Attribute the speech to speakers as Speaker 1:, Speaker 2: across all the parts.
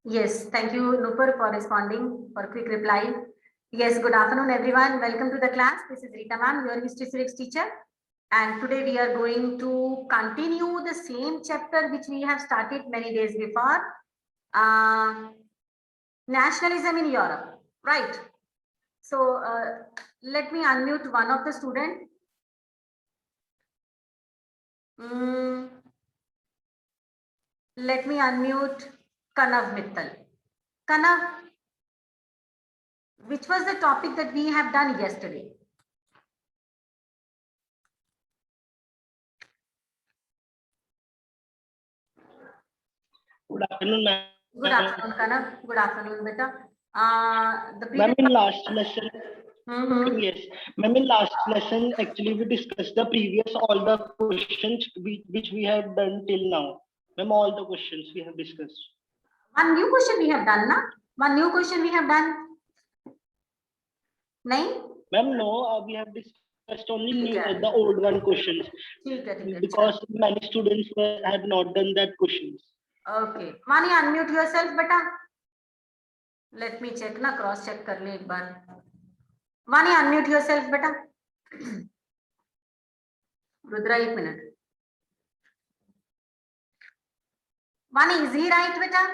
Speaker 1: Yes, thank you, Nupur, for responding, for quick reply. Yes, good afternoon, everyone. Welcome to the class. This is Rita ma'am, your history civics teacher. And today we are going to continue the same chapter which we have started many days before. Nationalism in Europe, right? So let me unmute one of the student. Let me unmute Kanav Mittal. Kanav, which was the topic that we have done yesterday?
Speaker 2: Good afternoon, ma'am.
Speaker 1: Good afternoon, Kanav. Good afternoon, beta.
Speaker 2: Ma'am, in last lesson, yes, ma'am, in last lesson, actually we discussed the previous all the questions which we have done till now. Ma'am, all the questions we have discussed.
Speaker 1: One new question we have done, na? One new question we have done. Nahin?
Speaker 2: Ma'am, no, we have discussed only new,
Speaker 1: Okay.
Speaker 2: the old one questions
Speaker 1: Okay.
Speaker 2: because many students had not done that questions.
Speaker 1: Okay. Mani, unmute yourself, beta. Let me check, na? Cross check kar le ek baar. Mani, unmute yourself, beta. Rudra, 1 minute. Mani, is he right, beta?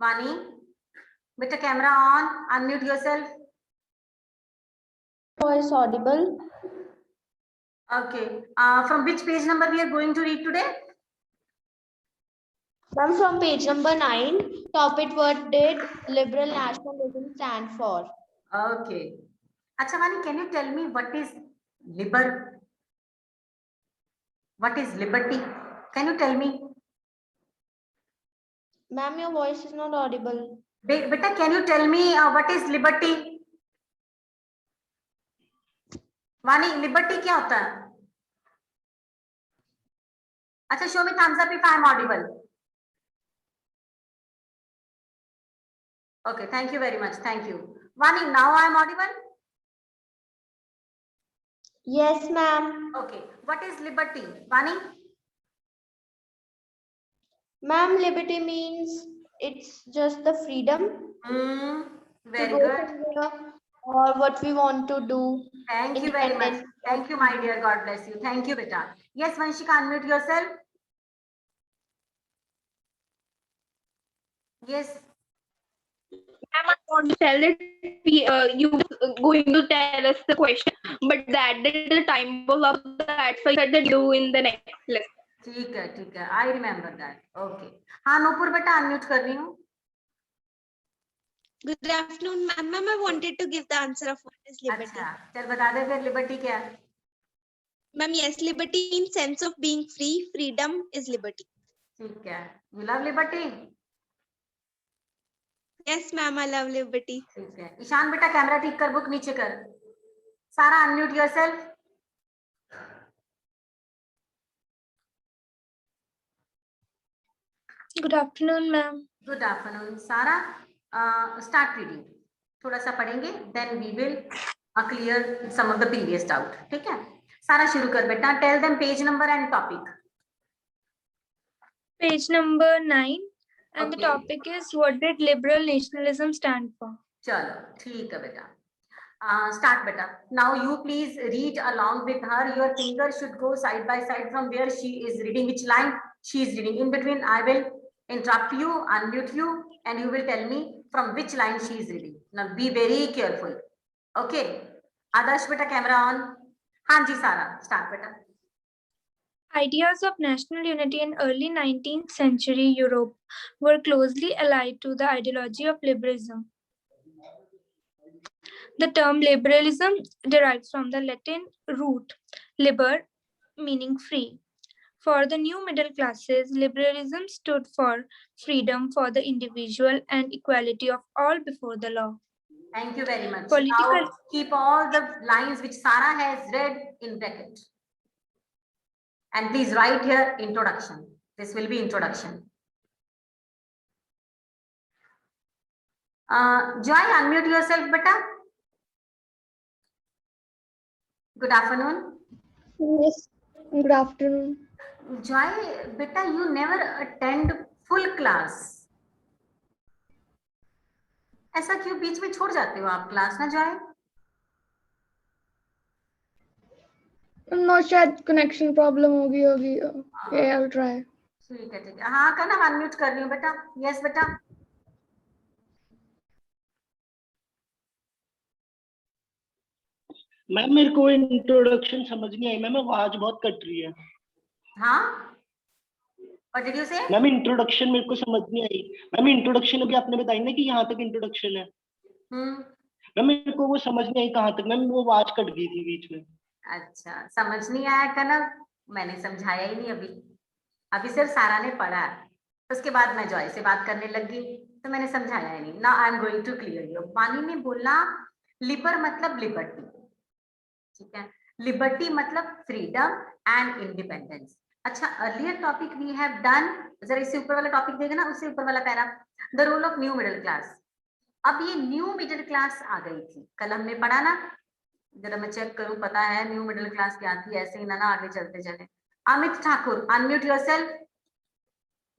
Speaker 1: Mani, beta, camera on. Unmute yourself.
Speaker 3: Voice audible.
Speaker 1: Okay. From which page number we are going to read today?
Speaker 3: Ma'am, from page number 9, topic what did liberal nationalism stand for?
Speaker 1: Okay. Acha, Mani, can you tell me what is What is liberty? Can you tell me?
Speaker 3: Ma'am, your voice is not audible.
Speaker 1: Beta, can you tell me what is liberty? Vani, liberty क्या होता है? अच्छा, show me thumbs up if I am audible. Okay, thank you very much. Thank you. Vani, now I am audible?
Speaker 3: Yes, ma'am.
Speaker 1: Okay, what is liberty? Vani?
Speaker 3: Ma'am, liberty means it's just the freedom
Speaker 1: Very
Speaker 3: to go
Speaker 1: good.
Speaker 3: somewhere or what we want to do.
Speaker 1: Thank you very much. Thank you, my dear. God bless you. Thank you, beta. Yes, Vanshika, unmute yourself. Yes.
Speaker 4: I want to tell that you going to tell us the question, but that did the time was up. That's why I said that you in the next lesson.
Speaker 1: ठीक है. I remember that. Okay. हाँ नूपुर बेटा unmute कर रही हूँ.
Speaker 5: Good afternoon, ma'am. Ma'am, I wanted to give the answer of what is liberty.
Speaker 1: अच्छा, चल बता दे फिर liberty क्या है?
Speaker 5: Ma'am, yes, liberty in sense of being free, freedom is liberty.
Speaker 1: ठीक है. You love liberty?
Speaker 5: Yes, ma'am, I love liberty.
Speaker 1: ठीक है. ईशान बेटा कैमरा ठीक कर, बुक नीचे कर. सारा unmute yourself.
Speaker 3: Good afternoon, ma'am.
Speaker 1: Good afternoon, Sara. Start reading. थोड़ा सा पढ़ेंगे, then we will clear some of the previous doubt. ठीक है? सारा शुरू कर बेटा. Tell them page number and topic.
Speaker 6: Page number 9, and
Speaker 1: Okay.
Speaker 6: the topic is what did liberal nationalism stand for?
Speaker 1: चलो ठीक है बेटा. Start बेटा. Now you please read along with her. Your finger should go side by side from where she is reading, which line she is reading. In between, I will interrupt you, unmute you, and you will tell me from which line she is reading. Now be very careful. Okay. Adarsh beta, camera on. हाँ जी सारा, start बेटा.
Speaker 6: Ideas of national unity in early 19th century Europe were closely allied to the ideology of liberalism. The term liberalism derives from the Latin root liber, meaning free. For the new middle classes, liberalism stood for freedom for the individual and equality of all before the law.
Speaker 1: Thank you very much.
Speaker 6: Political.
Speaker 1: Now keep all the lines which Sarah has read in bracket. And please write here introduction. This will be introduction. Joy, unmute yourself, beta. Good afternoon.
Speaker 3: Yes. Good afternoon.
Speaker 1: Joy, beta, you never attend full class. ऐसा क्यों बीच में छोड़ जाते हो आप class ना Joy?
Speaker 3: No, शायद connection problem होगी. Okay, I'll try.
Speaker 1: ठीक है. हाँ कनव अनम्यूट कर रही हूँ बेटा. यस बेटा.
Speaker 2: मैम मेरे को इंट्रोडक्शन समझ नहीं आई मैम, आवाज बहुत कट रही है.
Speaker 1: हाँ. What did you say?
Speaker 2: Ma'am introduction मेरे को समझ नहीं आई. मैम इंट्रोडक्शन अभी आपने बताई ना कि यहाँ तक इंट्रोडक्शन है. मैम मेरे को वो समझ नहीं आई कहाँ तक. मैम वो आवाज कट गई थी बीच में.
Speaker 1: अच्छा, समझ नहीं आया कनव? मैंने समझाया ही नहीं अभी सिर्फ सारा ने पढ़ा है. उसके बाद मैं जॉय से बात करने लगी तो मैंने समझाया ही नहीं. Now I am going to clear you. Wani ने बोला लिबर मतलब लिबर्टी. ठीक है. लिबर्टी मतलब फ्रीडम एंड इंडिपेंडेंस. अच्छा, earlier topic we have done. जरा इससे ऊपर वाला टॉपिक देगा ना, उससे ऊपर वाला para, the role of new middle class. अब ये न्यू मिडिल क्लास आ गई थी, कल हमने पढ़ा ना. जरा मैं चेक करूं, पता है न्यू मिडिल क्लास क्या थी. ऐसे ही ना आगे चलते चले. Amit Thakur, unmute yourself.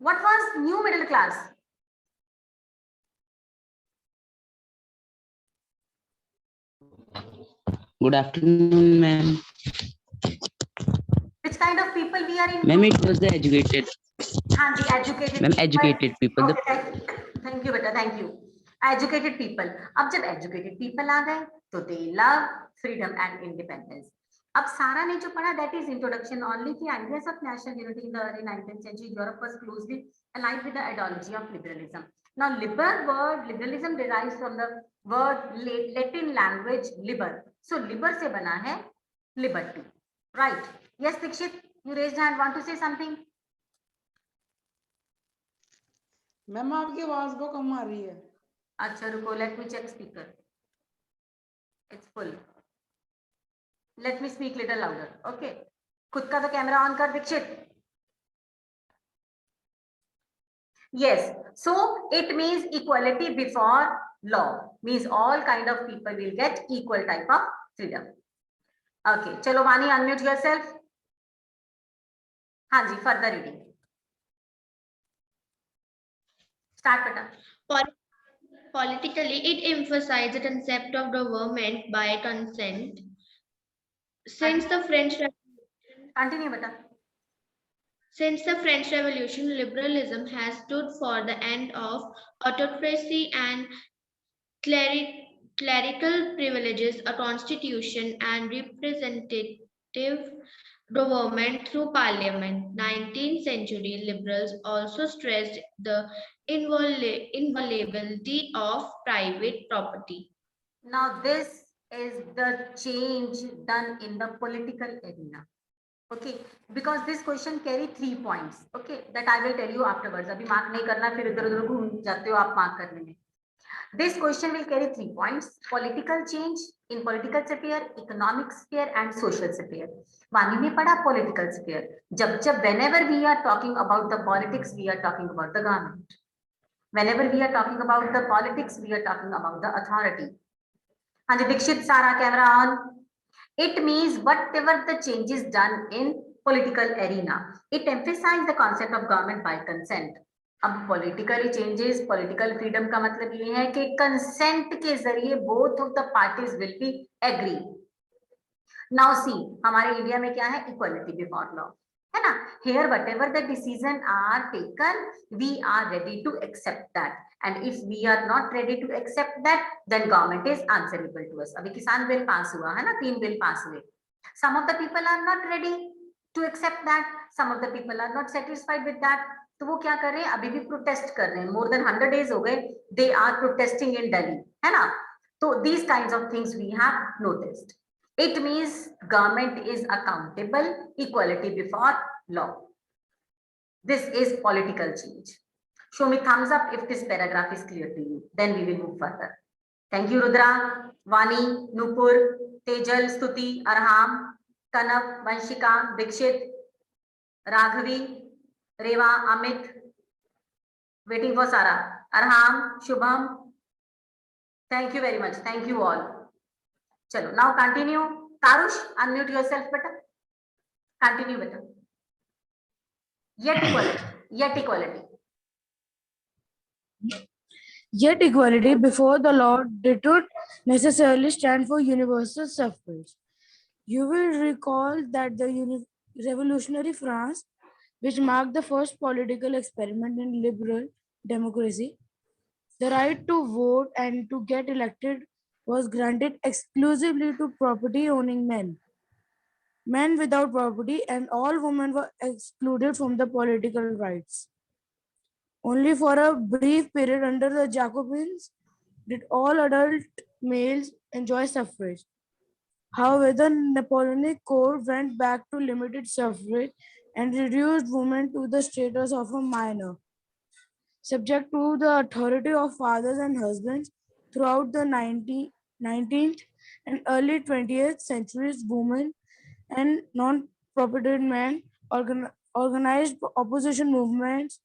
Speaker 1: What was new middle class?
Speaker 7: Good afternoon, ma'am.
Speaker 1: Which kind of people we are in?
Speaker 7: Ma'am, it was the educated.
Speaker 1: हाँ जी, educated.
Speaker 7: Ma'am,
Speaker 1: people.
Speaker 7: educated people.
Speaker 1: Okay, thank you बेटा, thank you. Educated people. अब जब educated people आ गए तो they love freedom and independence. अब सारा ने जो पढ़ा that is introduction only की ideas of national unity in the early 19th century Europe was closely allied with the ideology of liberalism. Now liberalism derives from the word Latin language liber. So liber से बना है liberty. Right. Yes, Dikshit, you raised hand, want to say something?
Speaker 8: Ma'am आपकी आवाज बहुत कम आ रही है.
Speaker 1: अच्छा रुको, let me check speaker. It's full. Let me speak little louder. Okay. खुद का तो कैमरा ऑन कर Dixit. Yes. So it means equality before law. Means all kind of people will get equal type of freedom. Okay. चलो वानी, unmute yourself. हाँ जी, further reading. Start बेटा.
Speaker 3: Politically, it emphasized the concept of government by consent. Since the French
Speaker 1: Continue बेटा.
Speaker 3: Since the French Revolution, liberalism has stood for the end of autocracy and clerical privileges, a constitution, and representative government through parliament. 19th century liberals also stressed the inviolability of private property.
Speaker 1: Now this is the change done in the political arena. Okay, because this question carry 3 points. Okay, that I will tell you afterwards. अभी mark नहीं करना, फिर इधर-उधर घूम जाते हो आप mark करने में. This question will carry 3 points: political change in political sphere, economic sphere, and social sphere. वानी ने पढ़ा political sphere. जब whenever we are talking about the politics, we are talking about the government. Whenever we are talking about the politics, we are talking about the authority. हाँ जी दीक्षित, सारा camera on. It means whatever the changes done in political arena, it emphasizes the concept of government by consent. अब political changes, political freedom का मतलब ये है कि consent के जरिए both of the parties will be agree. Now see, हमारे India में क्या है? Equality before law, है ना? Here whatever the decision are taken, we are ready to accept that. And if we are not ready to accept that, then government is answerable to us. अभी किसान bill pass हुआ है ना, 3 bill pass हुए. Some of the people are not ready to accept that. Some of the people are not satisfied with that. तो वो क्या कर रहे हैं? अभी भी प्रोटेस्ट कर रहे हैं. More than 100 days हो गए. They are protesting in Delhi, है ना? तो these kinds of things we have noticed. It means government is accountable, equality before law. This is political change. Show me thumbs up if this paragraph is clear to you. Then we will move further. Thank you, Rudra, Vani, Nupur, Tejal, Stuti, Arham, Kanav, Vanshika, Dikshit, Raghavi, Reva, Amit. Waiting for Sarah. Arham, Shubham. Thank you very much. Thank you all. Chalo, now continue. Tarush, unmute yourself beta. Continue beta. Yet equality. Yet equality.
Speaker 9: Yet equality before the law did not necessarily stand for universal suffrage. You will recall that the revolutionary France, which marked the first political experiment in liberal democracy, the right to vote and to get elected was granted exclusively to property-owning men. Men without property and all women were excluded from the political rights. Only for a brief period under the Jacobins did all adult males enjoy suffrage. However, the Napoleonic Code went back to limited suffrage and reduced women to the status of a minor, subject to the authority of fathers and husbands. Throughout the 19th and early 20th centuries, women and non-property men organized opposition movements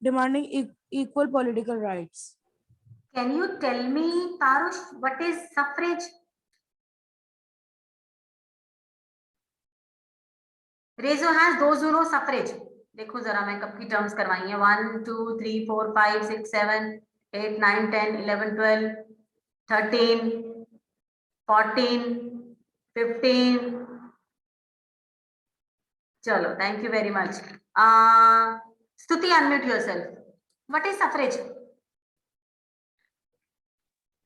Speaker 9: demanding equal political rights.
Speaker 1: Can you tell me, Tarush, what is suffrage? Raise your hands, those who know suffrage. देखो जरा मैं कब की terms करवाई हैं 1 2 3 4 5 6 7 8 9 10 11 12 13 14 15 चलो thank you very much स्तुति unmute yourself what is suffrage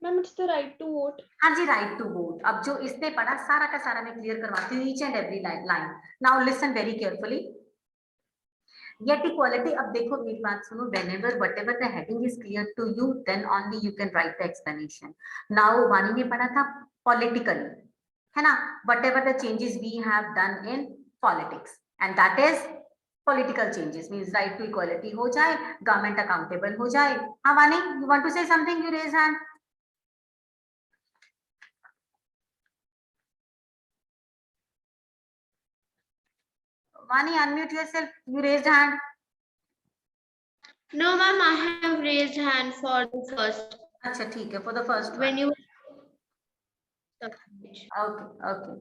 Speaker 4: Ma'am, it's the right to vote.
Speaker 1: हाँ जी राइट टू वोट अब जो इसने पढ़ा सारा का सारा मैं क्लियर करवाती हूँ each and every line now listen very carefully Yet equality, अब देखो मेरी बात सुनो whenever whatever the heading is clear to you then only you can write the explanation. Now वानी ने पढ़ा था politically है ना whatever the changes we have done in politics and that is political changes means right to equality हो जाए government accountable हो जाए हाँ वानी you want to say something you raise hand. Vani, unmute yourself. You raised hand.
Speaker 3: No, ma'am, I have raised hand for the first.
Speaker 1: अच्छा ठीक है for the first
Speaker 3: When
Speaker 1: one.
Speaker 3: you.
Speaker 1: Okay.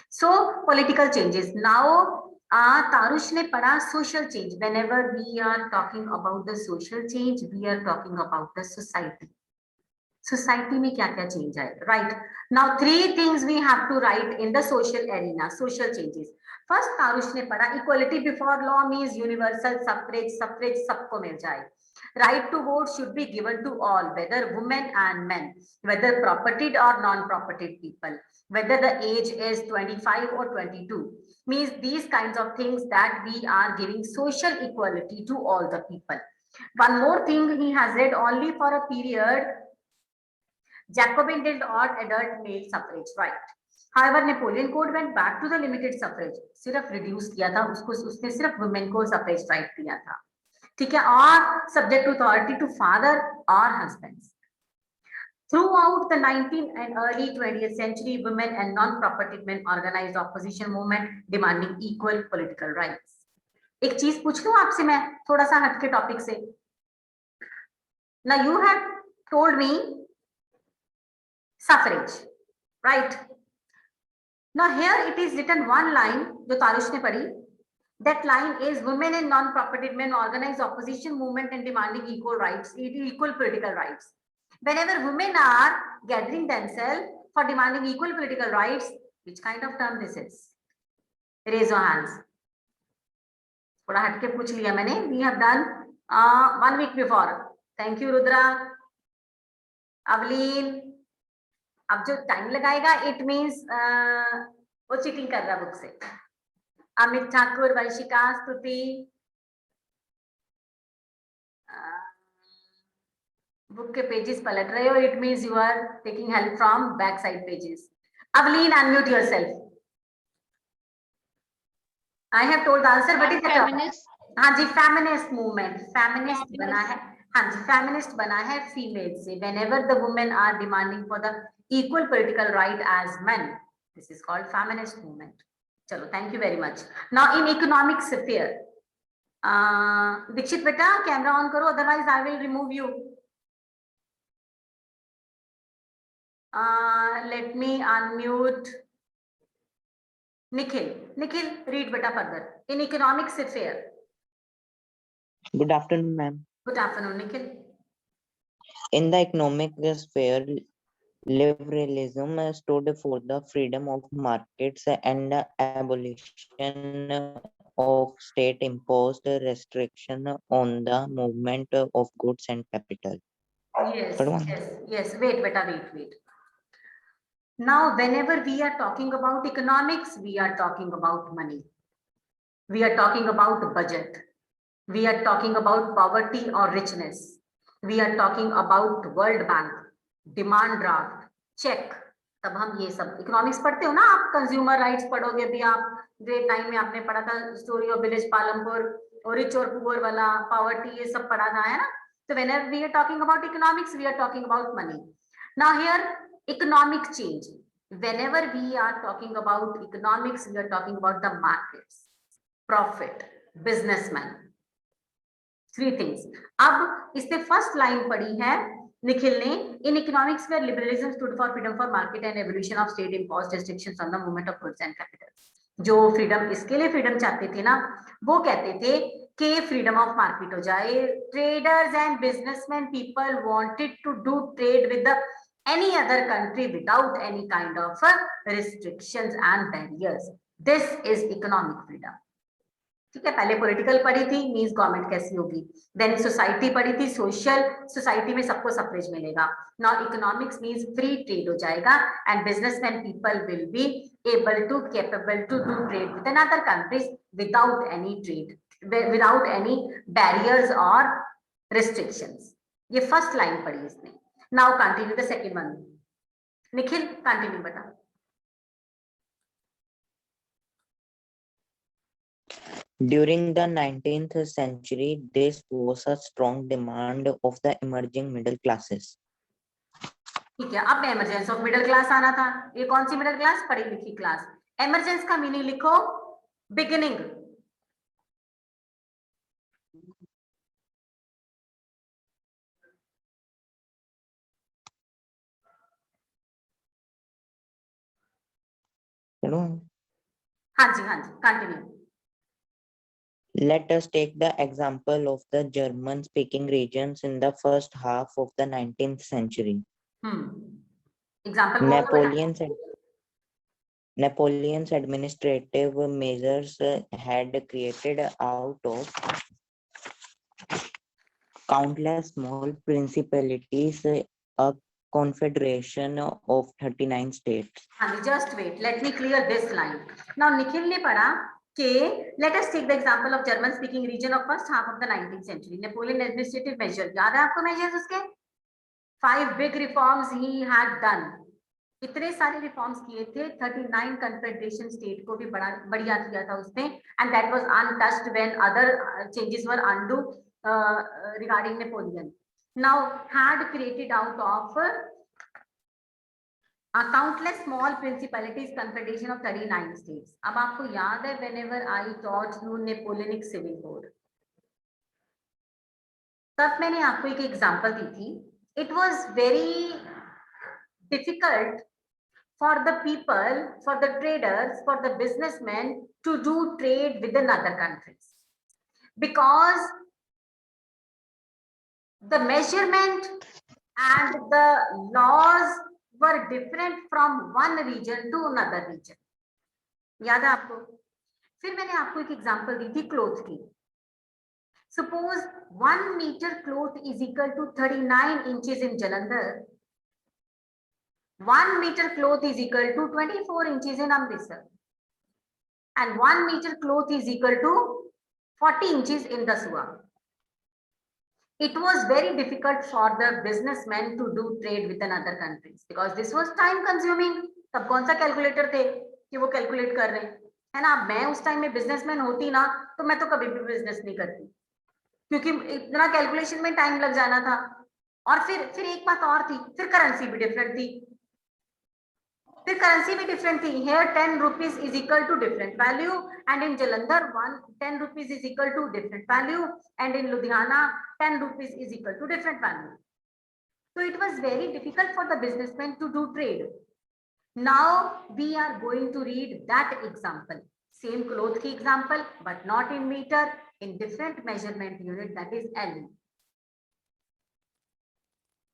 Speaker 1: So political changes. Now, Tarush ने पढ़ा social change. Whenever we are talking about the social change, we are talking about the society. Society में क्या क्या change आएगा? Right. Now, 3 things we have to write in the social arena. Social changes. First, तारुष ने पढ़ा equality before law means universal suffrage. Suffrage सबको मिल जाए. Right to vote should be given to all, whether women and men, whether propertied or non-propertied people, whether the age is 25 or 22. Means these kinds of things that we are giving social equality to all the people. One more thing he has read only for a period. Jacobin did not adult male suffrage, right? However, Napoleon Code went back to the limited suffrage. सिर्फ reduce किया था उसको उसने सिर्फ women को suffrage right दिया था ठीक है और subject to authority to father or husbands. Throughout the 19th and early 20th century, women and non-propertied men organized opposition movement demanding equal political rights. एक चीज पूछ लूं आपसे मैं थोड़ा सा हटके टॉपिक से. Now you have told me suffrage, right? Now here it is written one line जो तारुष ने पढ़ी. That line is women and non-propertied men organize opposition movement and demanding equal rights, equal political rights. Whenever women are gathering themselves for demanding equal political rights, which kind of term this is? Raise your hands. थोड़ा हटके पूछ लिया मैंने. We have done 1 week before. Thank you Rudra. Avleen. अब जो time लगाएगा it means वो cheating कर रहा बुक से. अमित ठाकुर, वंशिका, स्तुति, बुक के पेजेस पलट रहे हो it means you are taking help from back side pages. Avleen unmute yourself. I have told the answer but it हाँ जी फेमिनिस्ट मूवमेंट. फेमिनिस्ट बना है हाँ जी फेमिनिस्ट बना है फीमेल से. Whenever the women are demanding for the equal political right as men, this is called feminist movement. Chalo, thank you very much. Now in economic sphere, Dikshit beta camera on karo otherwise I will remove you. Let me unmute Nikhil, read beta further. In economic sphere.
Speaker 7: Good afternoon, ma'am.
Speaker 1: Good afternoon, Nikhil.
Speaker 7: In the economic sphere, liberalism stood for the freedom of markets and the abolition of state-imposed restriction on the movement of goods and capital.
Speaker 1: Yes. Wait, beta, wait. Now, whenever we are talking about economics, we are talking about money. We are talking about budget. We are talking about poverty or richness. We are talking about World Bank, demand draft, check. तब हम ये सब economics पढ़ते हो ना, आप consumer rights पढ़ोगे भी, आप ग्रेड 9 में आपने पढ़ा था स्टोरी ऑफ विलेज पालमपुर और रिच और पुअर वाला, पॉवर्टी, ये सब पढ़ा था, है ना? So whenever we are talking about economics, we are talking about money. Now here, economic change. Whenever we are talking about economics, we are talking about the markets, profit, businessman. Three things. अब इसने first line पढ़ी है निखिल ने, in economics where liberalism stood for freedom for market and evolution of state imposed restrictions on the movement of goods and capital. जो freedom, इसके लिए freedom चाहते थे ना, वो कहते थे कि फ्रीडम ऑफ मार्केट हो जाए, traders and businessman people wanted to do trade with the any other country without any kind of restrictions and barriers. This is economic freedom. ठीक है, पहले पॉलिटिकल पढ़ी थी, मींस गवर्नमेंट कैसी होगी, देन सोसाइटी पढ़ी थी, सोशल, सोसाइटी में सबको सफरेज मिलेगा। Now economics means free trade हो जाएगा and businessman people will be able to capable to do trade with another countries without any trade, without any barriers और रिस्ट्रिक्शंस। ये first line पढ़ी इसने। Now continue the second one. Nikhil continue बता।
Speaker 7: During the 19th century, this was a strong demand of the emerging middle classes.
Speaker 1: ठीक है, अब emergence of middle class आना था। ये कौन सी मिडिल क्लास? पढ़ी लिखी क्लास। एमरजेंस का मीनिंग लिखो, बिगिनिंग। हाँ जी, continue.
Speaker 7: Let us take the example of the German-speaking regions in the first half of the 19th century.
Speaker 1: Example
Speaker 7: Napoleon's administrative measures had created out of countless small principalities a confederation of 39 states.
Speaker 1: Just wait, let me clear this line. Now Nikhil ने पढ़ा कि let us take the example of German speaking region of first half of the 19th century. Napoleon administrative measure, याद है आपको measures उसके? 5 big reforms he had done. इतने सारे reforms किए थे, 39 कन्फेडरेशन स्टेट को भी बढ़िया किया था उसने, and that was untouched when other changes were undo regarding Napoleon. Now had created out of countless small principalities confederation of 39 states. अब आपको याद है whenever I taught you Napoleonic civil code, तब मैंने आपको एक एग्जांपल दी थी. It was very difficult for the people, for the traders, for the businessmen to do trade within other countries because the measurement and the laws were different from one region to another region. याद है आपको? फिर मैंने आपको एक example दी थी cloth की. Suppose 1 meter cloth is equal to 39 inches in Jalandhar. 1 meter cloth is equal to 24 inches in Amritsar. And 1 meter cloth is equal to 40 inches in Dasua. It was very difficult for the businessmen to do trade with another countries because this was time consuming. तब कौन सा calculator थे कि वो calculate कर रहे हैं, है ना? मैं उस टाइम में बिजनेसमैन होती ना तो मैं तो कभी भी बिजनेस नहीं करती क्योंकि इतना कैलकुलेशन में टाइम लग जाना था. और फिर एक बात और थी, फिर करेंसी भी डिफरेंट थी. Here 10 rupees is equal to different value, and in Jalandhar 10 rupees is equal to different value, and in Ludhiana 10 rupees is equal to different value. So it was very difficult for the businessmen to do trade. Now we are going to read that example. Same cloth ki example, but not in meter, in different measurement unit, that is LE.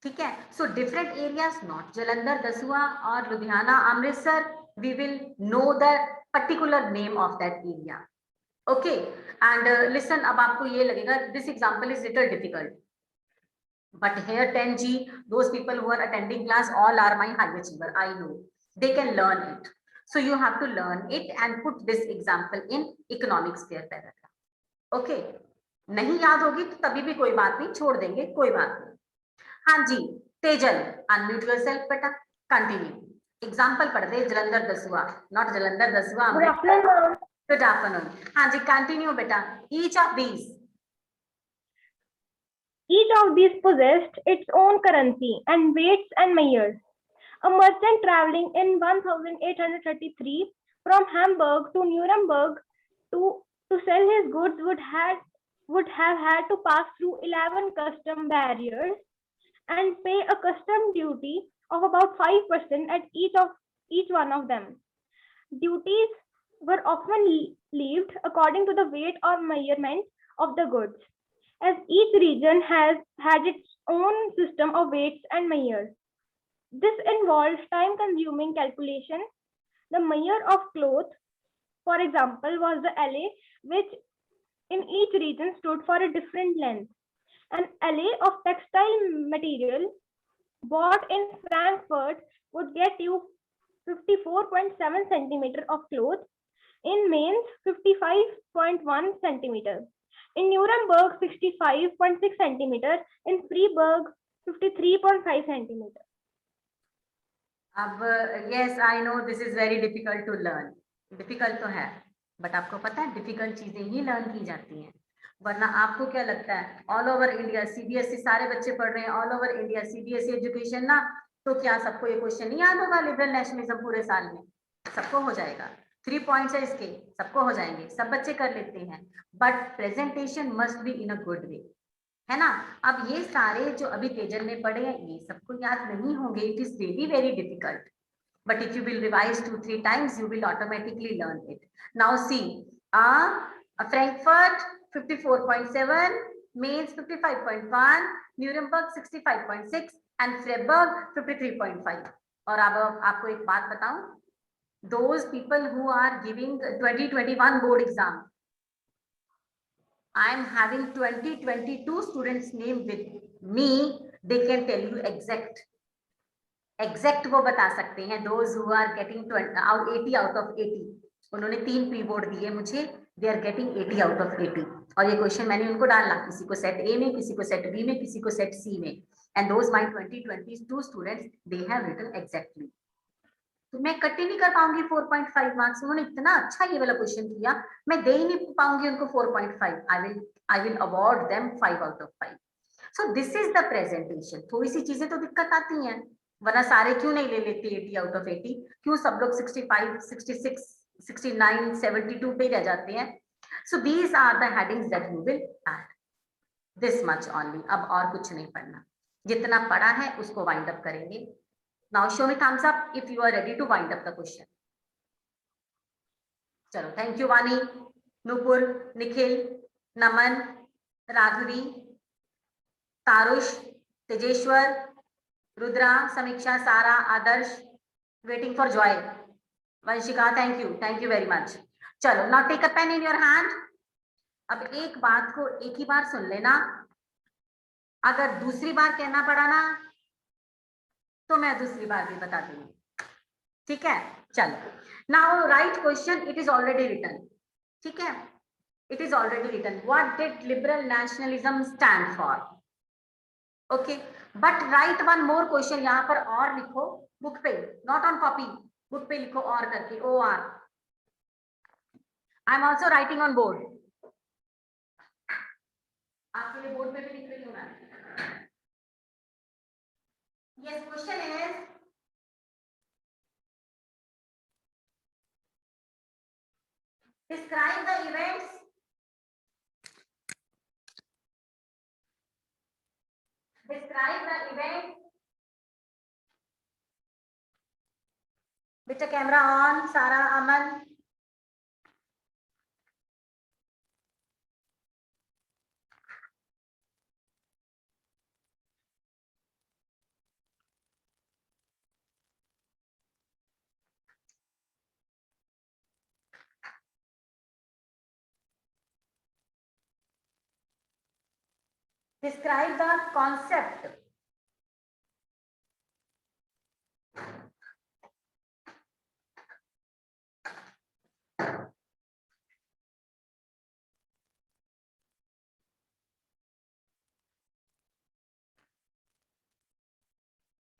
Speaker 1: ठीक है? So different areas, not Jalandhar, Dasua or Ludhiana, Amritsar, we will know the particular name of that area. Okay, and listen, अब आपको ये लगेगा this example is little difficult. But here 10G, those people who are attending class, all are my high achiever. I know they can learn it. So you have to learn it and put this example in economics fair paragraph. Okay, नहीं याद होगी तो तभी भी कोई बात नहीं, छोड़ देंगे, कोई बात नहीं. हाँ जी, तेजल, unmute yourself बेटा, continue. Example पढ़ दे, Jalandhar Dasuya, not Jalandhar Dasuya.
Speaker 10: Good afternoon.
Speaker 1: Good afternoon. हाँ जी, continue बेटा. Each of these.
Speaker 10: Each of these possessed its own currency and weights and measures. A merchant traveling in 1833 from Hamburg to Nuremberg to sell his goods would have had to pass through 11 custom barriers and pay a custom duty of about 5% at each one of them. Duties were often levied according to the weight or measurement of the goods, as each region had its own system of weights and measures. This involves time-consuming calculation. The measure of cloth, for example, was the LA, which in each region stood for a different length. An LA of textile material bought in Frankfurt would get you 54.7 centimeter of cloth, in Mainz 55.1 centimeter, in Nuremberg 65.6 centimeter, in Freiburg 53.5 centimeter.
Speaker 1: Yes, I know this is very difficult to learn. Difficult तो है, but आपको पता है difficult चीजें ही learn की जाती हैं. वरना आपको क्या लगता है, all over India CBSE सारे बच्चे पढ़ रहे हैं, all over India CBSE education ना, तो क्या सबको ये क्वेश्चन नहीं याद होगा लिबरल नेशनलिज्म पूरे साल में? सबको हो जाएगा. 3 points है इसके, सबको हो जाएंगे, सब बच्चे कर लेते हैं. But presentation must be in a good way, है ना? अब ये सारे जो अभी तेजल ने पढ़े हैं, ये सबको याद नहीं होंगे. It is really very difficult. But if you will revise 2-3 times, you will automatically learn it. Now see, a Frankfurt 54.7, Mainz 55.1, Nuremberg 65.6, and Freiburg 53.5. और अब आपको एक बात बताऊं, those people who are giving 2021 board exam, I am having 2022 students name with me. They can tell you exact वो बता सकते हैं. Those who are getting 80 out of 80, उन्होंने 3 प्री बोर्ड दिए मुझे, they are getting 80 out of 80. और ये question मैंने उनको डाला, किसी को सेट ए में, किसी को सेट बी में, किसी को सेट सी में. And those my 2022 students, they have written exactly. तो मैं कट ही नहीं कर पाऊंगी 4.5 मार्क्स. उन्होंने इतना अच्छा ये वाला क्वेश्चन किया, मैं दे ही नहीं पाऊंगी उनको 4.5. I will award them 5 out of 5. So this is the presentation. थोड़ी सी चीजें तो दिक्कत आती हैं, वरना सारे क्यों नहीं ले लेते 80 out of 80? क्यों सब लोग 65, 66, 69, 72 पे रह जाते हैं? So these are the headings that you will add. This much only. अब और कुछ नहीं पढ़ना. जितना पढ़ा है उसको wind up करेंगे. Now show me thumbs up if you are ready to wind up the question. चलो, thank you Vani, Nupur, Nikhil, Naman, Raghavi, Tarush, Tejeshwar, Rudra, Samiksha, Sara, Adarsh, waiting for joy. Vanshika, thank you very much. चलो, now take a pen in your hand. अब एक बात को एक ही बार सुन लेना, अगर दूसरी बार कहना पड़ा ना तो मैं दूसरी बार भी बता दूंगी. ठीक है, चलो. Now write question, it is already written. ठीक है, it is already written. What did liberal nationalism stand for? Okay, but write one more question. यहाँ पर और लिखो बुक पे, not on copy. बुक पे लिखो और करके, OR. I am also writing on board. आपके लिए बोर्ड पे भी लिख रही हूँ मैं. Yes, question is, describe the events. Describe the events With the camera on, Sara, Aman. Describe the concept.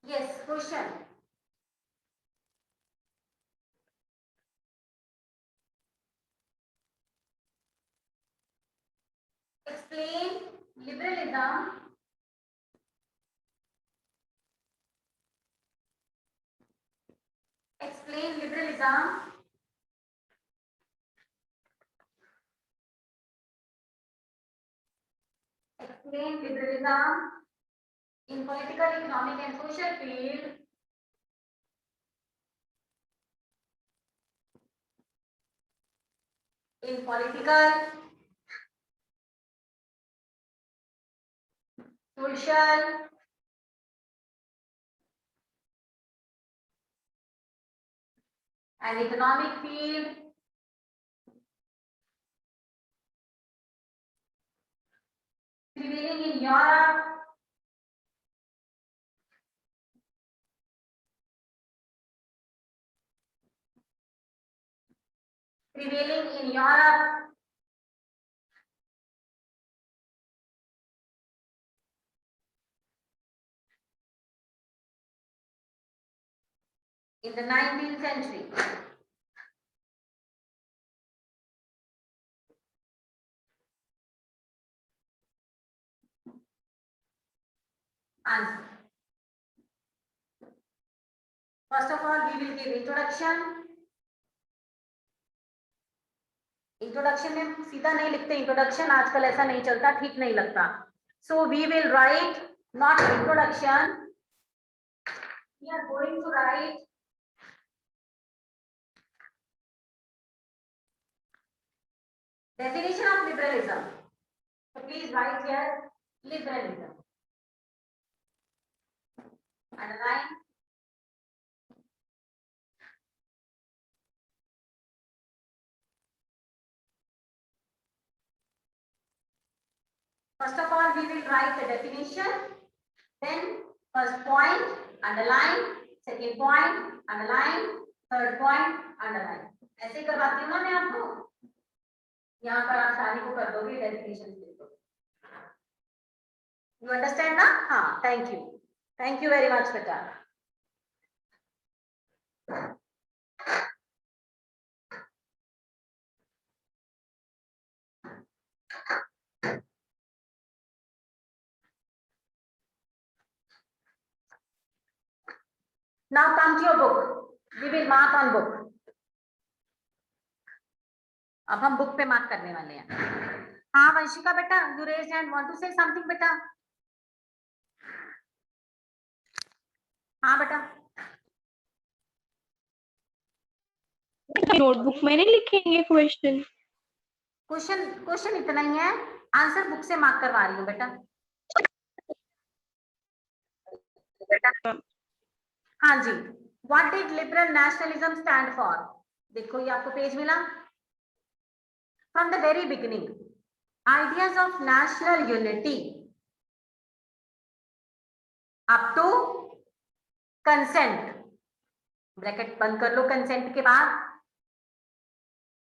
Speaker 1: Yes, question. Explain liberalism. Explain liberalism. Explain liberalism in political, economic, and social field. In political, social, and economic field. Prevailing in Europe. Prevailing in Europe. In the 19th century. Answer. First of all, we will give introduction. Introduction में सीधा नहीं लिखते introduction, आजकल ऐसा नहीं चलता, ठीक नहीं लगता. So we will write not introduction, we are going to write definition of liberalism. So please write here liberalism. Underline. First of all, we will write the definition. Then first point, underline. Second point, underline. Third point, underline. ऐसे करवाती हूँ ना मैं आपको. यहाँ पर आप सारी को कर दोगे डेफिनेशन. You understand ना? हाँ, thank you. Thank you very much, बेटा. Now come to your book. We will mark on book. अब हम बुक पे मार्क करने वाले हैं. हाँ वंशिका बेटा, you raise hand, want to say something बेटा? हाँ बेटा.
Speaker 4: नोटबुक में नहीं लिखेंगे क्वेश्चन?
Speaker 1: क्वेश्चन इतना ही है, आंसर बुक से मार्क करवा रही हूँ बेटा. हाँ जी. What did liberal nationalism stand for? देखो ये आपको पेज मिला. From the very beginning, ideas of national unity up to consent. Bracket बंद कर लो consent के बाद.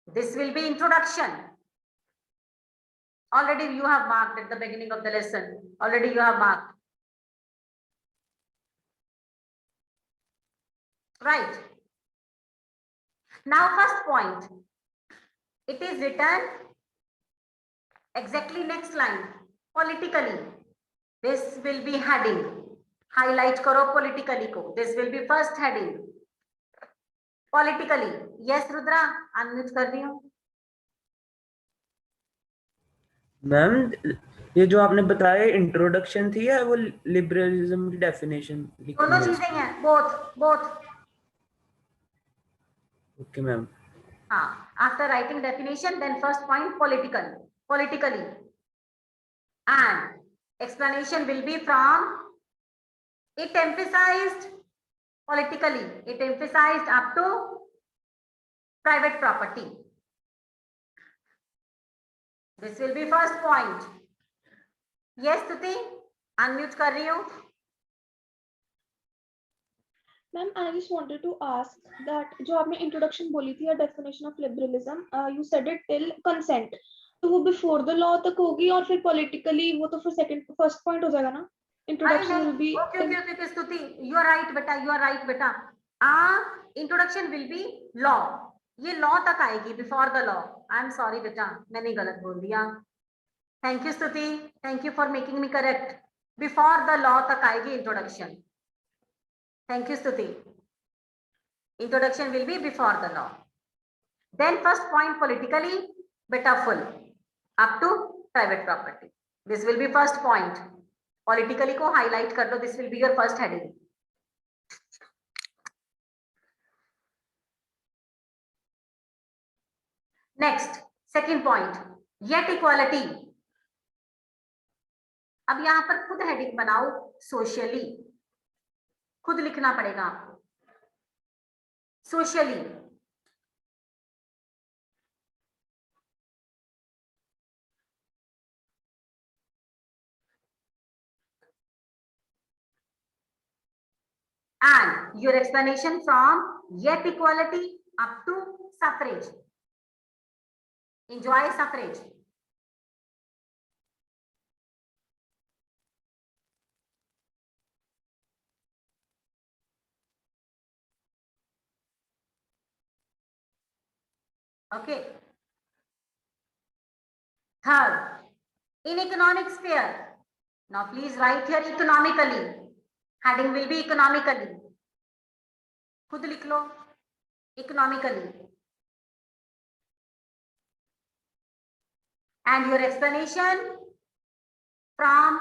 Speaker 1: This will be introduction. Already you have marked at the beginning of the lesson. Already you have marked. Right. Now first point. It is written exactly next line. Politically. This will be heading. Highlight करो politically को. This will be first heading. Politically. Yes Rudra, unmute कर रही हूँ.
Speaker 11: Ma'am ये जो आपने बताया introduction थी या वो लिबरलिज्म की डेफिनेशन?
Speaker 1: दोनों चीजें हैं. Both.
Speaker 11: Okay, ma'am.
Speaker 1: After writing definition, then first point politically, and explanation will be from it emphasized politically, it emphasized up to private property. This will be first point. Yes, Tuti, unmute कर रही हूँ.
Speaker 4: Ma'am, I just wanted to ask that जो आपने introduction बोली थी, a definition of liberalism, you said it till consent. तो वो before the law तक होगी और फिर politically वो तो फिर first point हो जाएगा ना? Introduction will be.
Speaker 1: Okay, Stuti, you are right, beta. Introduction will be law. ये law तक आएगी, before the law. I am sorry, beta, मैंने गलत बोल दिया. Thank you, Stuti. Thank you for making me correct. Before the law तक आएगी introduction. Thank you, Stuti. Introduction will be before the law. Then first point politically, beta full, up to private property. This will be first point. Politically को highlight कर दो. This will be your first heading. Next, second point, yet equality. अब यहाँ पर खुद heading बनाओ. Socially खुद लिखना पड़ेगा आपको. Socially and your explanation from yet equality up to suffrage. Enjoy suffrage. Okay. Third, in economic sphere. Now please write here economically. Heading will be economically. खुद लिख लो. Economically. And your explanation from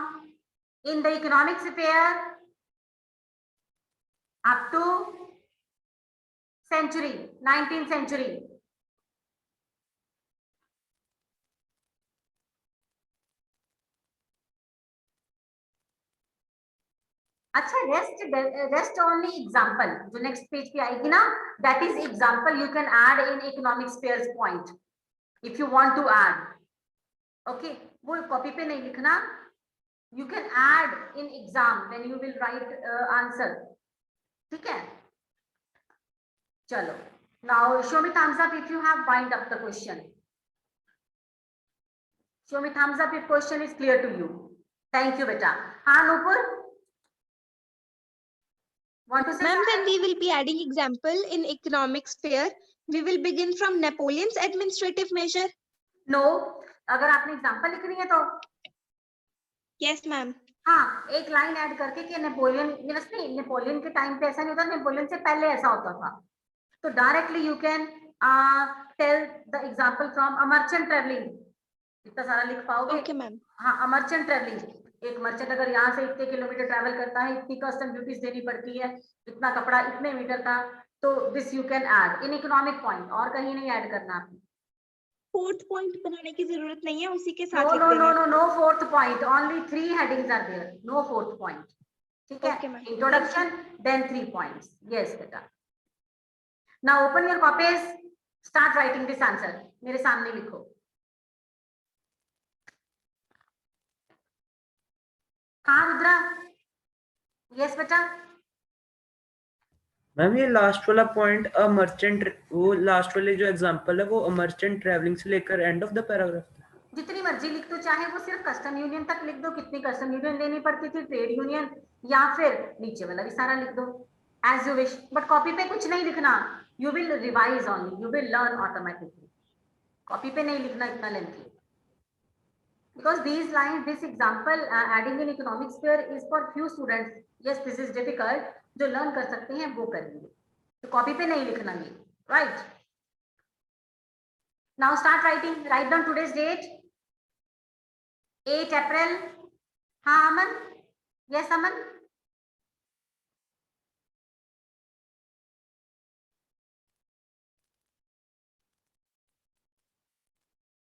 Speaker 1: in the economic sphere up to century, 19th century. अच्छा, rest only example जो next page पे आएगी ना, that is example you can add in economic spheres point if you want to add. Okay, वो copy पे नहीं लिखना. You can add in exam when you will write answer. ठीक है? चलो. Now show me thumbs up if you have wind up the question. Show me thumbs up if question is clear to you. Thank you, beta. हाँ Nupur. Want to say?
Speaker 5: Ma'am, when we will be adding example in economic sphere, we will begin from Napoleon's administrative measure.
Speaker 1: No, अगर आपने example लिखनी है तो.
Speaker 5: Yes, ma'am.
Speaker 1: हाँ, एक line add करके कि नेपोलियन नेपोलियन के टाइम पे ऐसा नहीं होता, नेपोलियन से पहले ऐसा होता था. तो directly you can tell the example from a merchant travelling. इतना सारा लिख पाओगे?
Speaker 5: Okay, ma'am.
Speaker 1: हाँ, अ मर्चेंट ट्रेवलिंग. एक मर्चेंट अगर यहाँ से इतने किलोमीटर ट्रैवल करता है, इतनी कस्टम ड्यूटीज देनी पड़ती है, इतना कपड़ा इतने मीटर का, तो this you can add in economic point. और कहीं नहीं ऐड करना आपने.
Speaker 5: फोर्थ पॉइंट बनाने की जरूरत नहीं है, उसी के साथ
Speaker 1: No,
Speaker 5: लिख
Speaker 1: no,
Speaker 5: देना.
Speaker 1: no, no, no fourth point. Only 3 headings are there. No fourth point. ठीक है?
Speaker 5: Okay, ma'am.
Speaker 1: Introduction, then 3 points. Yes, beta. Now open your copies. Start writing this answer. मेरे सामने लिखो. हाँ रुद्रा. Yes, बेटा.
Speaker 11: मैम ये लास्ट वाला पॉइंट अ मर्चेंट, वो लास्ट वाले जो एग्जांपल है वो अ मर्चेंट ट्रैवलिंग से लेकर एंड ऑफ द पैराग्राफ.
Speaker 1: जितनी मर्जी लिख दो, चाहे वो सिर्फ कस्टम यूनियन तक लिख दो, कितनी कस्टम यूनियन देनी पड़ती थी, ट्रेड यूनियन, या फिर नीचे वाला भी सारा लिख दो. As you wish. But copy पे कुछ नहीं लिखना. You will revise only. You will learn automatically. Copy पे नहीं लिखना इतना lengthy. Because these lines, this example, adding in economic sphere is for few students. Yes, this is difficult. जो learn कर सकते हैं वो करेंगे. तो copy पे नहीं लिखना ये. Right? Now start writing. Write down today's date. 8 April. हाँ अमन. Yes Aman.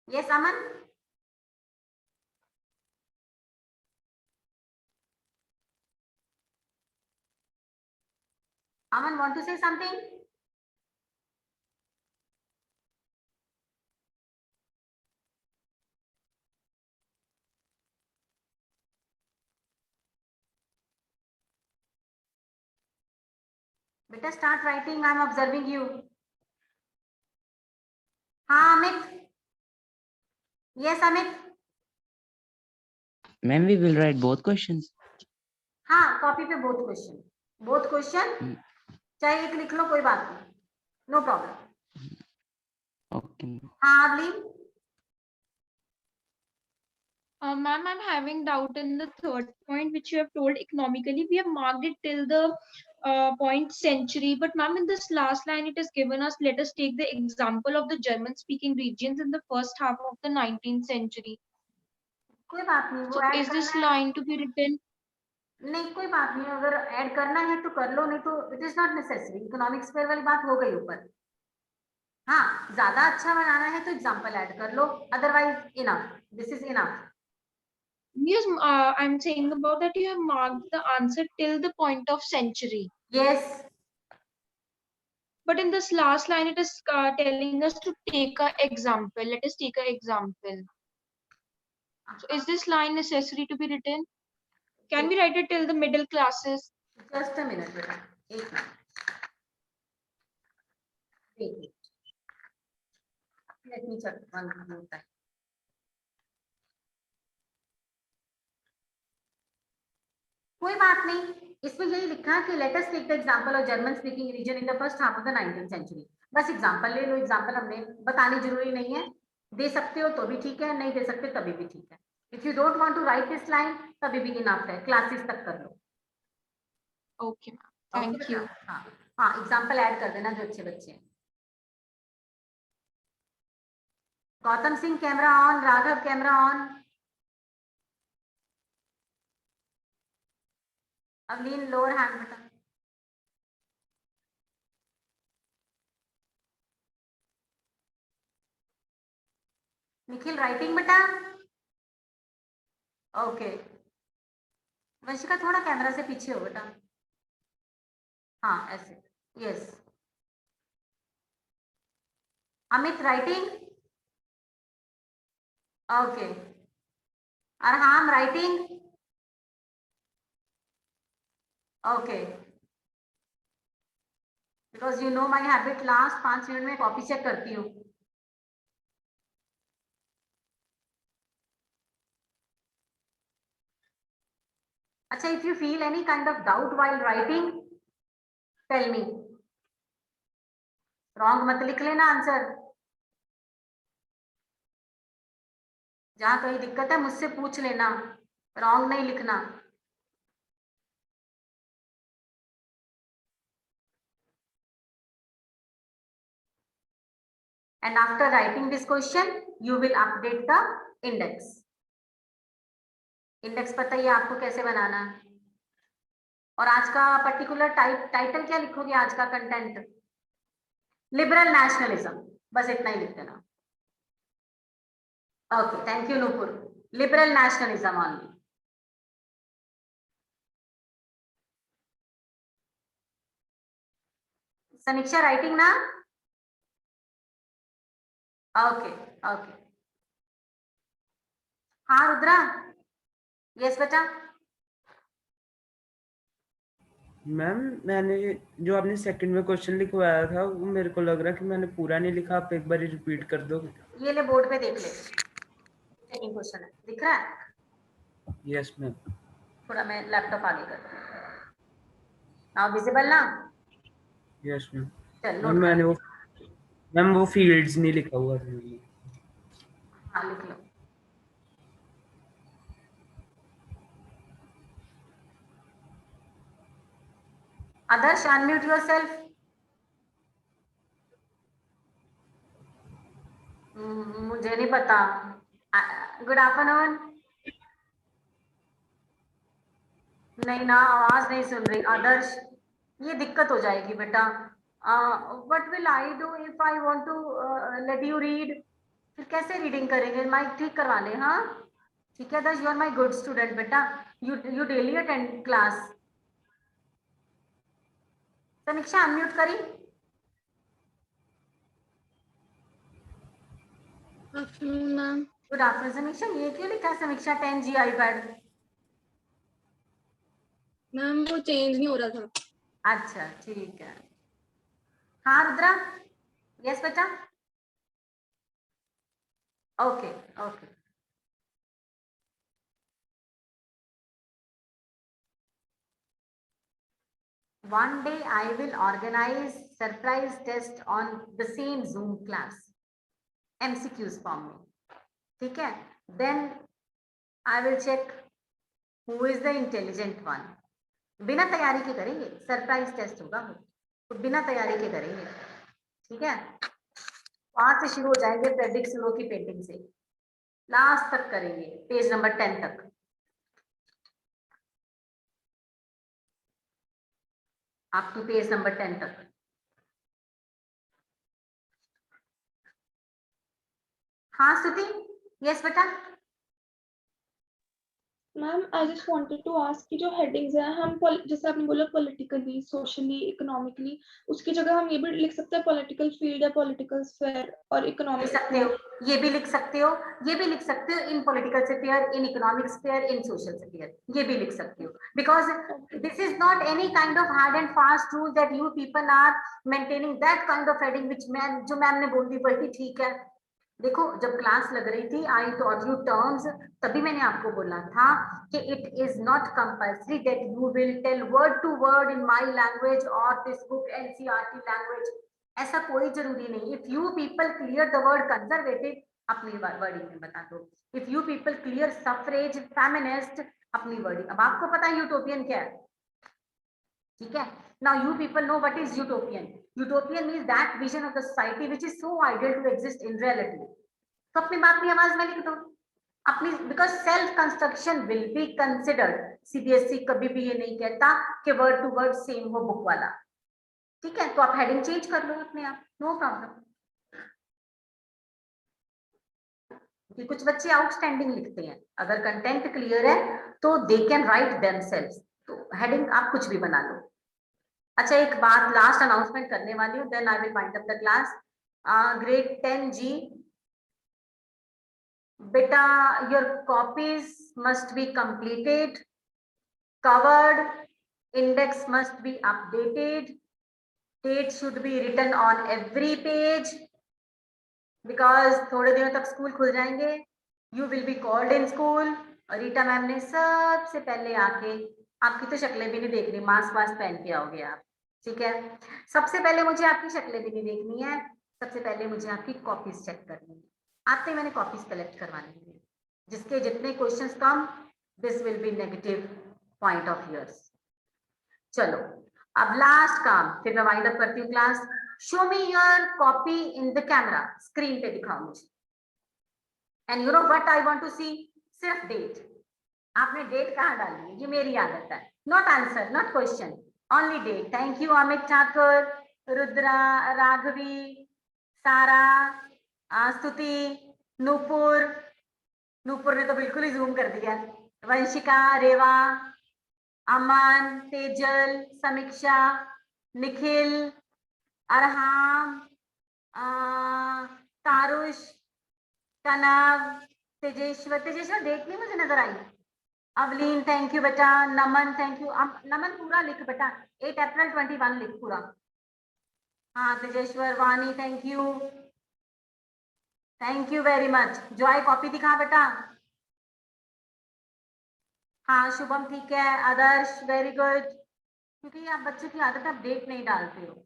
Speaker 1: Yes, Aman. Aman, want to say something? Beta, start writing. I'm observing you. हाँ Amit. Yes, Amit.
Speaker 12: Ma'am, we will write both questions.
Speaker 1: हाँ copy पे both question. Both question. चाहे एक लिख लो कोई बात नहीं. No problem.
Speaker 12: Okay.
Speaker 1: हाँ अवलीन.
Speaker 13: Ma'am, I'm having doubt in the third point, which you have told economically. We have marked it till the point century, but ma'am, in this last line, it is given us, let us take the example of the German-speaking regions in the first half of the 19th century.
Speaker 1: कोई बात नहीं.
Speaker 13: So is this line to be written?
Speaker 1: नहीं कोई बात नहीं. अगर add करना है तो कर लो, नहीं तो it is not necessary. Economic sphere वाली बात हो गई ऊपर. हाँ ज्यादा अच्छा बनाना है तो एग्जांपल ऐड कर लो, otherwise enough. This is enough.
Speaker 13: Yes, I'm saying about that you have marked the answer till the point of century.
Speaker 1: Yes.
Speaker 13: But in this last line, it is telling us to take an example. Let us take an example. So is this line necessary to be written? Can we write it till the middle classes?
Speaker 1: Just a minute, beta. एक minute. Wait. Let me check one more time. कोई बात नहीं. इसमें यही लिखा है कि let us take the example of German speaking region in the first half of the 19th century. बस एग्जांपल ले लो. एग्जांपल हमने बतानी जरूरी नहीं है. दे सकते हो तो भी ठीक है, नहीं दे सकते तभी भी ठीक है. If you don't want to write this line तभी भी इनफ है. क्लासेस तक कर लो.
Speaker 13: Okay ma'am, thank you.
Speaker 1: हाँ हाँ एग्जांपल ऐड कर देना जो अच्छे बच्चे हैं. Gautam Singh camera on. Raghav camera on. Avleen lower hand button. Nikhil writing बेटा. ओके. वंशिका थोड़ा कैमरा से पीछे हो बेटा. हाँ ऐसे. Yes. Amit writing. Okay. Arham writing. Okay. Because you know my habit, last 5 minute में कॉपी चेक करती हूँ. अच्छा, if you feel any kind of doubt while writing, tell me. Wrong मत लिख लेना आंसर. जहां कहीं दिक्कत है मुझसे पूछ लेना. Wrong नहीं लिखना. And after writing this question, you will update the index. Index पता ही है आपको कैसे बनाना है. और आज का पर्टिकुलर टाइटल क्या लिखोगे? आज का कंटेंट लिबरल नेशनलिज्म. बस इतना ही लिख देना. Okay, thank you Nupur. Liberal nationalism only. समीक्षा राइटिंग ना. Okay okay. हाँ रुद्रा. यस बेटा.
Speaker 11: मैम मैंने जो आपने सेकंड में क्वेश्चन लिखवाया था वो मेरे को लग रहा है कि मैंने पूरा नहीं लिखा. आप एक बार रिपीट कर दो.
Speaker 1: ये ले बोर्ड पे देख ले. सेकंड क्वेश्चन है, दिख रहा है?
Speaker 11: Yes ma'am.
Speaker 1: थोड़ा मैं लैपटॉप आगे करती हूँ. नाउ विजिबल ना?
Speaker 11: Yes ma'am.
Speaker 1: चलो
Speaker 11: मैंने वो फील्ड्स नहीं लिखा हुआ था.
Speaker 1: हाँ लिख लो. Adarsh, unmute yourself. मुझे नहीं पता. Good afternoon. नहीं ना, आवाज नहीं सुन रही. आदर्श, ये दिक्कत हो जाएगी बेटा. What will I do if I want to let you read? फिर कैसे रीडिंग करेंगे? माइक ठीक करवा ले। हाँ ठीक है Darsh, you are my good student बेटा, you daily attend class. Samiksha unmute करी।
Speaker 5: Ma'am
Speaker 1: good afternoon Samiksha. ये क्यों लिखा है समीक्षा 10G iPad?
Speaker 5: मैम वो चेंज नहीं हो रहा था।
Speaker 1: अच्छा ठीक है। हाँ रुद्रा, यस बेटा, okay okay. One day I will organize surprise test on the same Zoom class, MCQs form में, ठीक है? Then I will check who is the intelligent one. बिना तैयारी के करेंगे, सरप्राइज टेस्ट होगा वो, तो बिना तैयारी के करेंगे, ठीक है? 5 से शुरू हो जाएंगे, प्रेडिक्ट शुरू की पेंटिंग से लास्ट तक करेंगे, पेज नंबर 10 तक। अप टू पेज नंबर 10 तक। हाँ स्तुति, यस बेटा।
Speaker 4: Ma'am I just wanted to ask कि जो हेडिंग्स हैं हम जैसे आपने बोला पॉलिटिकली, सोशली, इकोनॉमिकली, उसकी जगह हम ये भी लिख सकते हैं पॉलिटिकल फील्ड या पॉलिटिकल स्फीयर और
Speaker 1: लिख
Speaker 4: इकोनॉमिक
Speaker 1: सकते हो, ये भी लिख सकते हो, ये भी लिख सकते हो, in political sphere, in economic sphere, in social sphere, ये भी लिख सकते हो, because this is not any kind of hard and fast rule that you people are maintaining that kind of heading which ma'am ने बोल दी वही ठीक है। देखो जब क्लास लग रही थी, आई टॉट यू टर्म्स, तभी मैंने आपको बोला था कि it is not compulsory that you will tell word to word in my language और दिस बुक एनसीईआरटी लैंग्वेज, ऐसा कोई जरूरी नहीं। If you people clear the word conservative, अपनी वर्डिंग में बता दो। If you people clear suffrage, feminist, अपनी वर्डिंग। अब आपको पता है यूटोपियन क्या है, ठीक है? Now you people know what is utopian. Utopian means that vision of the society which is so ideal to exist in reality. तो अपनी बात भी आवाज में लिख दो अपनी, because self construction will be considered. CBSE कभी भी ये नहीं कहता कि word to word same हो बुक वाला, ठीक है? तो आप हेडिंग चेंज कर लो अपने आप, नो प्रॉब्लम। कि कुछ बच्चे आउटस्टैंडिंग लिखते हैं, अगर कंटेंट क्लियर है तो दे कैन राइट देमसेल्व्स, तो हेडिंग आप कुछ भी बना लो। अच्छा एक बात लास्ट अनाउंसमेंट करने वाली हूँ, then I will wind up the class. Grade 10G बेटा, your copies must be completed, covered, index must be updated, date should be written on every page, because थोड़े दिनों तक स्कूल खुल जाएंगे, you will be called in school, और Rita ma'am ने सबसे पहले आके, आपकी तो शक्लें भी नहीं देख रही, मास्क वास्क पहन के आओगे आप, ठीक है? सबसे पहले मुझे आपकी शक्लें भी नहीं देखनी है, सबसे पहले मुझे आपकी कॉपीज चेक करनी है। आते ही मैंने कॉपीज कलेक्ट करवानी है, जिसके जितने questions come, this will be negative point of yours. चलो अब लास्ट काम, फिर मैं वाइंड अप करती हूँ class. Show me your copy in the camera, screen पे दिखाओ मुझे। And you know what I want to see, सिर्फ डेट। आपने डेट कहाँ डाली है, ये मेरी आदत है, not answer, not question, only date. Thank you Amit Thakur, Rudra, Raghavi, Sara, Stuti, Nupur, Nupur ने तो बिल्कुल ही जूम कर दिया, वंशिका, रेवा, अमन, तेजल, समीक्षा, निखिल, अरहाम, तारुष, कनव, तेजेश्वर, तेजेश्वर देख ली मुझे नजर आई, अवलीन थैंक यू बेटा, नमन थैंक यू, नमन पूरा लिख बेटा, 8 अप्रैल 21 लिख पूरा। हाँ तेजेश्वर, वानी thank you very much. Joy copy दिखा बेटा। हाँ शुभम ठीक है, आदर्श वेरी गुड, क्योंकि आप बच्चों की आदत, आप डेट नहीं डालते हो।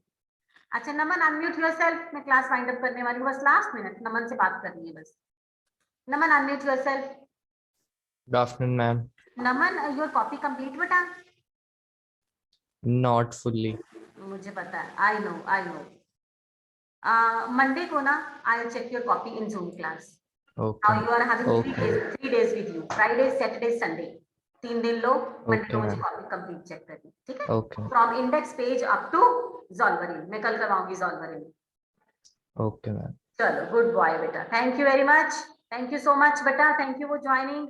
Speaker 1: अच्छा नमन अनम्यूट योरसेल्फ, मैं क्लास वाइंड अप करने वाली हूँ, बस लास्ट मिनट नमन से बात करनी है बस। Naman unmute yourself.
Speaker 14: Good afternoon, ma'am.
Speaker 1: Naman your copy complete बेटा?
Speaker 14: Not fully.
Speaker 1: मुझे पता है, आई नो। मंडे को ना I will check your copy in Zoom class.
Speaker 14: Okay.
Speaker 1: Now you are having 3 days with you, Friday, Saturday, Sunday, 3 दिन लो। Monday को मुझे copy complete check करनी, ठीक है?
Speaker 14: Okay.
Speaker 1: From index page up to Zollverein, मैं कल करवाऊंगी ज़ोल्वरिन।
Speaker 14: Okay, ma'am.
Speaker 1: चलो, good boy beta. Thank you very much. Thank you so much beta. Thank you for joining.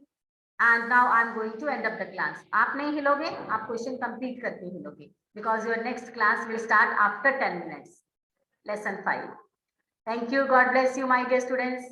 Speaker 1: And now I'm going to end up the class. आप नहीं हिलोगे, आप question complete करके हिलोगे, because your next class will start after 10 minutes. Lesson 5. Thank you. God bless you, my dear students.